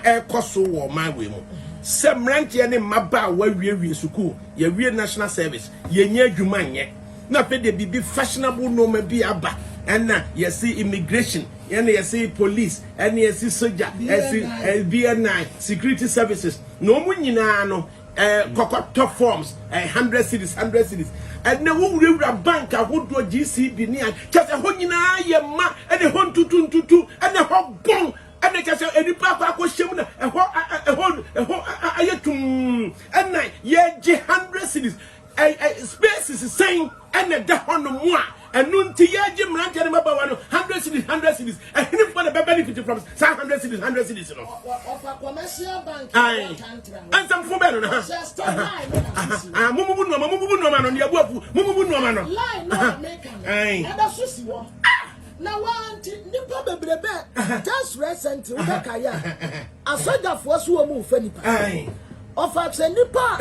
ekoso wo man we mu se mrantie ne maba wa wie school ye wie national service ye nya adwuma nye na pe de bibi fashionable no ma bi aba and na you see immigration and you see police and you see soldier BNI security services no mu nyina no top forms 100 cities and na wo wura bank ahodo GCB ni an just ho nyina ye ma and the hon tutu and the ho bon and the just enipa kwa hwem na ayetum and na ye 100 cities space is saying and the hon mo and nunti ye je mrante ne mabawa no 100 cities and him for the benefit from 100 cities no of a commercial bank and some for better mumu no ma no ne abuafu mumu no ma no line no make am and that's so wo na want nipa bebrebe just recently we kaya asoja fo so wo mu fa nipa of a nipa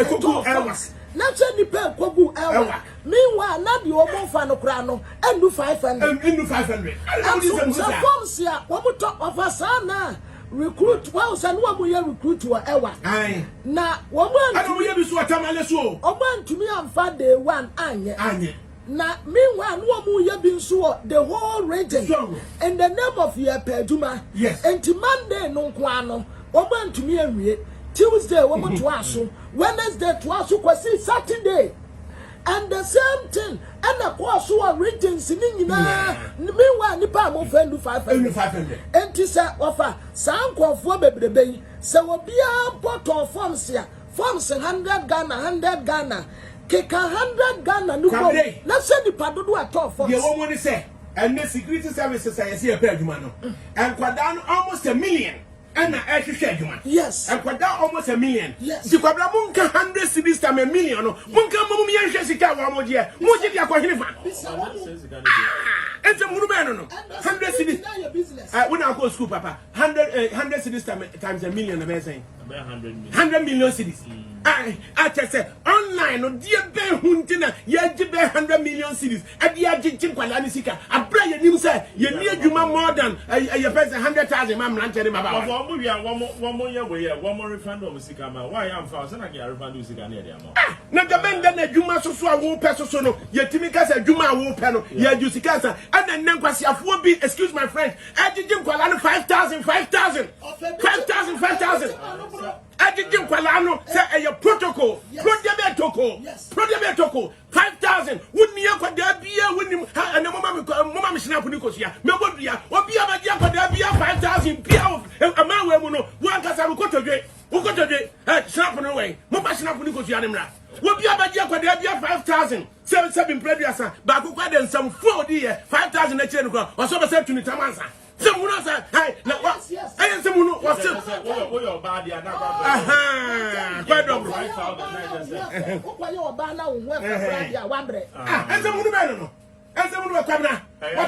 na che nipa kogu ewa meanwhile na de omo fa no kra no endu 500 so forms ya wo to of sana recruit well say no mo ye recruit wa ewa na wo mo anu ye bi so atamale so o man to me am fa day one anye na meanwhile no mo ye bi so the whole region in the name of your peduma yes and Monday no kwa no o man to me awie Tuesday woman to us, Wednesday to us, kwasi Saturday, and the same thing. And the course who are written singing meanwhile nipa mo fendu 500 and to say offer some for baby so will be a pot of forms here forms 100 Ghana kick 100 Ghana no let's say the padodo at all for you want to say and the security services I see a pair and down almost 1 million. And I share you. Yes. And quite almost 1 million. Yes. The Quabla Munka 100 cities time 1 million. Munka Mumia Jessica Wamodia. Mudia Quahinifa. And some Murumano. 100 cities. When I go school, Papa. 100 cities times 1 million. Amazing. 100 million cities. I just say online no dear Ben Huntina, Yajibe 100 million cities. At the Ajin Qualanisika. I pray you say you need you more than your person 100,000 man ranted him about. One more year, one more referendum. Why am fast and I get a referendum. Now the men then you must also won't person no. Your Timika said Juma won't panel. Yeah, you see cancer. And then Nanquasia will be, excuse my French. Ajin Qualano 5,000. 5,000. Ajin Qualano say a protocol. Protocol. 5,000. Wouldn't you put there be a winning and a mama Shinapunicos? Memoria, or be a magia for there be a 5,000 piao. A man will one Casaru Cotoge, who got a day, snapping away. Mama Shinapunicos Yanimra. Will be a magia for there be a 5,000. 7 previous, but who got some 4 dear 5,000 a chain or so said to Nitamansa. Someone said, hey, yes. I am someone who was still. What's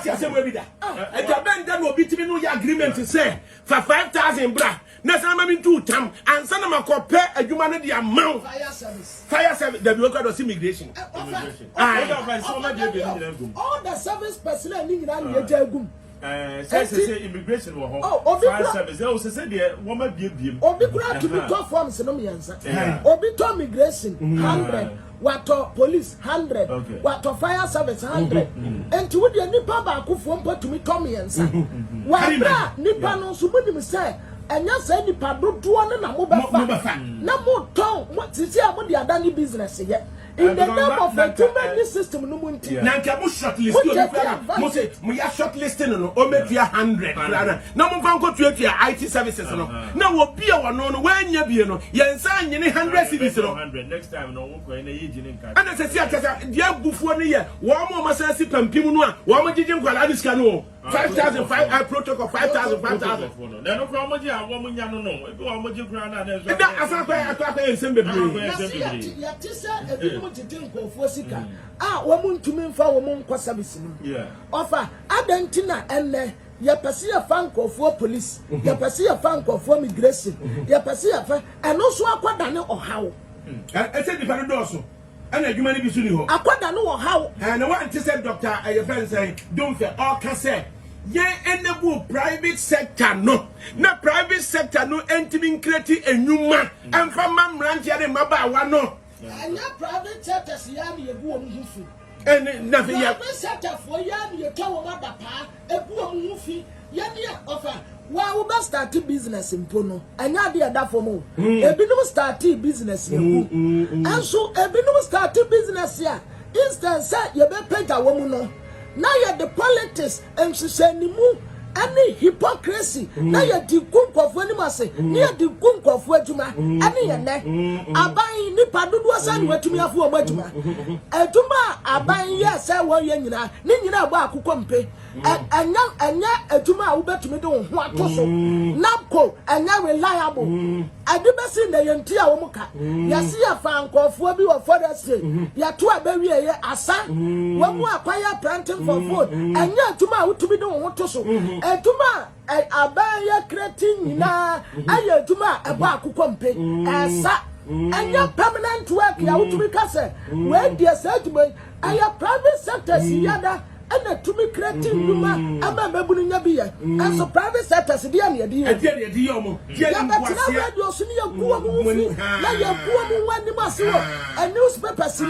your same with that? And the band that will be to no agreement to say for 5,000 bra. Next time I'm in 2 time and send them a compare a humanity amount. Fire service. The local of immigration. All the service personnel in the say immigration will fire service. They also say the woman be Obi kura to be top forms no me answer. Obi to immigration 100, wato police 100, wato fire service 100. And to the nipa ba ku fo mpa to me to me answer. Wa bra nipa no so munim say enya say nipa dodo no na mo ba fa. Na mo ton titi a mo de adani business ye. In the name of the two-man system, no one. Nanka mo shortlisting. Mo say mo ya shortlisting no. O make 100. Na mo fan ko tuatua IT services no. Na wo bia wono no wanya bia no. Yensa nyene 100 cities no. 100 next time no wo ko na ye jini nka. Ana se akasa dia bufuo no ye. Wo mo masasi pampim no a. Wo mo gigi nkwala adiska no. 5,000 protocol 5,000. Na no kwa mo gi a wo mo nya no no. E wo mo gi kura na na. Da asakwa akwa ensem bebre. Ya tisa Fosika. Woman to me for woman service. Offer Adentina and your Passia Fanko for police, your Passia Fanko for immigration, your Passia and also a quadano or how. I said the Paradoso. And a human being. A quadano or how. And I want to say, Doctor, your friend say, don't fear all can say. yen enable private sector no na private sector no entimi create enwuma emfa mamrantia de mabawa no anya private sector sia na yebu o mufi na fe ya private sector for ya na yetwa wo madapa ebu o mufi ya ne offer wa wo ba start business mpo no anya de da for mo ebinom start business yeku enso ebinom start business ya instance ye be pega wo mu no na ye the politics enhyehyanimu any hypocrisy na ye di kunkofo ani mase na ye di kunkofo adwuma ani ye ne aban ni padodo asa ni watumi afo o adwuma adwuma aban ye se wo ye nyina ni nyina agba akokọ mpe anya adwuma a wo betumi de wo ho atoso napko anya reliable adibesi na ye nti a wo muka yesi ya fa nkofo bi wo forestry ya to abawie ye asa wo mu akwaya planting for food anya adwuma a wo tumi de wo ho toso adwuma abaya creating na aya adwuma eba akokọ mpe esa anya permanent work ya wo tumi kase we dey say adwuma aya private sector siyada ana tumi creating duma ama mabunu nya biye so private sector se dia ne di yomo dia ni kwase ya radio so ni yakuwa mu fi na yakuwa mu wani mase wo a newspaper si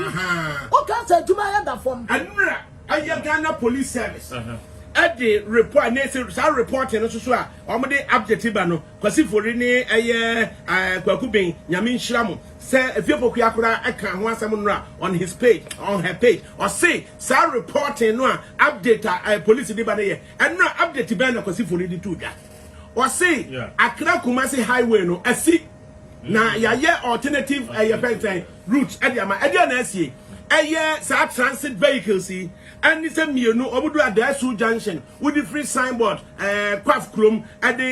o kan say adwuma ya da form anura aya Ghana police service at the report next reporting no so a omde update ba no kwasi fori ni kwakuben nyame nhiramo say efiepoku akura aka ho asem no on his page on her page or say sa reporting no update police di ba ne and no update ba na kwasi fori di tuja or say Accra Kumasi highway no asi na ye alternative route adiama na asi sa transit vehicles and it's a mienu obudu at the Junction with the free signboard Kwaf Krom at the